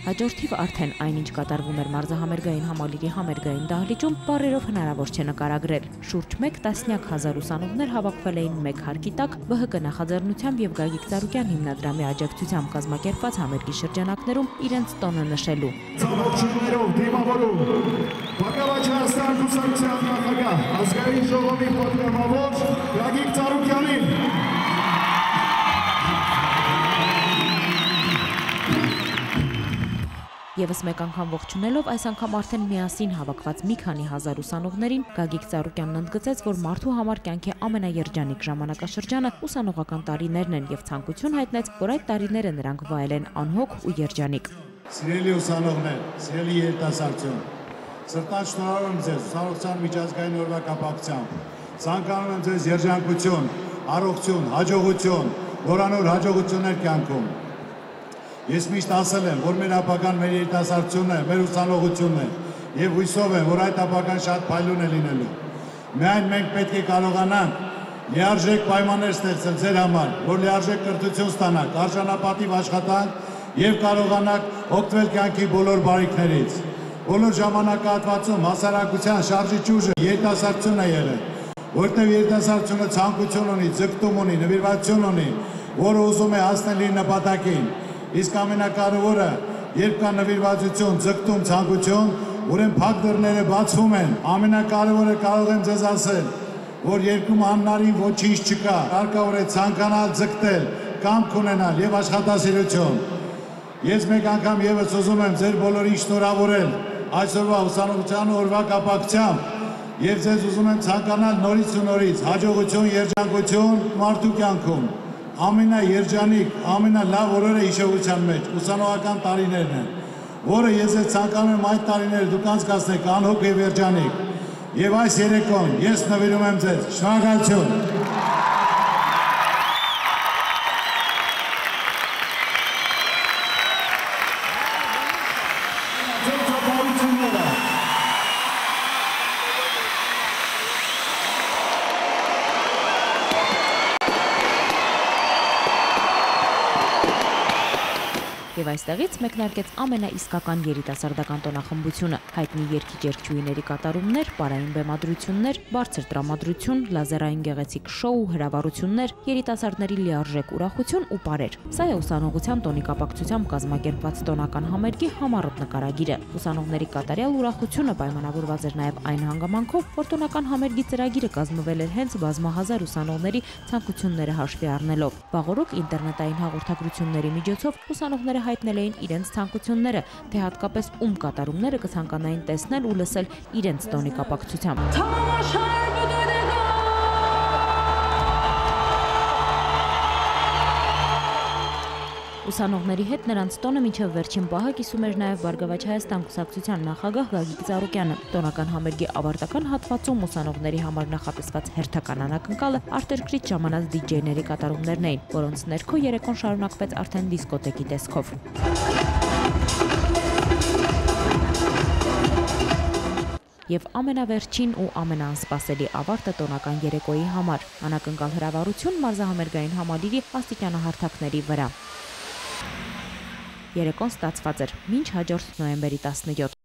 Հաջորդիվ արդեն այնինչ կատարվում էր մարզահամերգային համալիրի համերգային դահլիճում, բառերով հնարավոր չէ նկարագրել։ Շուրջ 1/10,000 ուսանողներ հավաքվել էին մեկ հարկի տակ ԲՀԿ նախաձեռնությամբ եւ Գագիկ Ծառուկյան հիմնադրամի աջակցությամբ կազմակերպված համերգի շրջանակներում իրենց տոնը նշելու։ Ողջույններով դիմավորում Բարգավաճ կուսակցության նախագահ ազգային ժողովի պատգամավոր Գագիկ Ծառուկյանին։ Եվս մեկ անգամ ողջունելով այս անգամ արդեն միասին հավաքված մի քանի հազար ուսանողներին Գագիկ Ծառուկյանն ընդգծեց, որ մարդու համար կյանքի ամենաերջանիկ ժամանակաշրջանը ուսանողական տարիներն են եւ ցանկություն հայտնեց, որ այդ տարիները նրանք վայելեն անհոգ ու երջանիկ։ Սիրելի ուսանողներ, սիրելի երիտասարդություն, սրտան շնորհավորում ձեզ ուսանողության միջազգային օրվա կապակցությամբ։ Ցանկանում եմ ձեզ երջանկություն, առողջություն, հաջողություն, նորանոր հաջողություններ կյանքում։ Ես միշտ ասել եմ, որ մեր ապագան մեր երիտասարդությունն է, մեր ուսանողությունն է, եւ հույսով եմ, որ այդ ապագան շատ փայլուն է լինելու։ Միայն մենք պետք է կարողանանք լիարժեք պայմաններ ստեղծել ձեր համար, որ լիարժեք կրթություն ստանաք, արժանապատիվ աշխատանք եւ կարողանաք օգտվել կյանքի բոլոր բարիքներից։ Բոլոր ժամանակահատվածում հասարակության շարժիչ ուժը երիտասարդությունն է եղել, որտեղ երիտասարդությունը ցանկություն ունի, ձգտում ունի, նվիրվածություն ունի, որը ուզում է հասնել իր նպատակին։ Իսկ ամենակարևորը, երբ կա նվիրվածություն, ձգտում, ցանկություն, ուրեմն փակ դռները բացվում են։ Ամենակարևորը կարող եմ ձեզ ասել, որ երկրում անհնարին ոչինչ չկա։ Հարկավոր է ցանկանալ, ձգտել, կամք ունենալ եւ աշխատասիրություն։ Ես մեկ անգամ եւս ուզում եմ ձեր բոլորին շնորհավորել այսօրվա ուսանողության օրվա կապակցությամբ եւ ձեզ ուզում եմ ցանկանալ նորից ու նորից հաջողություն, երջանկություն մարդու կյանքում։ Ամենաերջանիկ, ամենալավ օրերը հիշողության մեջ ուսանողական տարիներն են, որը ես ցանկանում եմ այդ տարիները դուք անցկացնեք անհոգ եւ երջանիկ։ Եվ այս երեկոն ես նվիրում եմ ձեզ։ Շնորհակալություն։ Եվ այստեղից մեկնարկեց ամենաիսկական երիտասարդական տոնախմբությունը, հայտնի երգիջերգչուհիների կատարումներ, պարային բեմադրություններ, բարձր տրամադրություն, լազերային գեղեցիկ շոու, հրավառություններ, երիտասարդների լիարժեք ուրախություն ու պարեր։ Սա է ուսանողության տոնի կապակցությամբ կազմակերպված տոնական համերգի համառոտ նկարագիրը։ Ուսանողների կատարյալ ուրախությունը պայմանավորված էր նաև այն հանգամանքով, որ տոնական համերգի ծրագիրը կազմվել էր հենց բազմահազար ուսանողների ցանկությունները հաշվի առնելով։ Վաղօրոք ինտերնետային հաղորդագրությունների միջոցով ուսանողները հայտնել էին իրենց ցանկությունները, թե հատկապես ում կատարումները կցանկանային տեսնել ու լսել իրենց տոնի կապակցությամբ։ Ուսանողների հետ նրանց տոնը մինչև վերջին պահը կիսում էր նաև Բարգավաճ Հայաստան կուսակցության նախագահ Գագիկ Ծառուկյանը։ Տոնական համերգի ավարտական հատվածում ուսանողների համար նախատեսված հերթական անակնկալը արտերկրից ժամանած դիջեյների կատարումներն էին, որոնց ներքո երեկոն շարունակվեց արդեն դիսկոտեկի տեսքով։ Եվ ամենավերջին ու ամենաանսպասելի ավարտը տոնական երեկոյի համար՝ անակնկալ հրավառություն մարզահամերգային համալիրի աստիճանահարթակների վրա։ Երեկոն ստացված էր մինչ հաջորդ նոյեմբերի 17։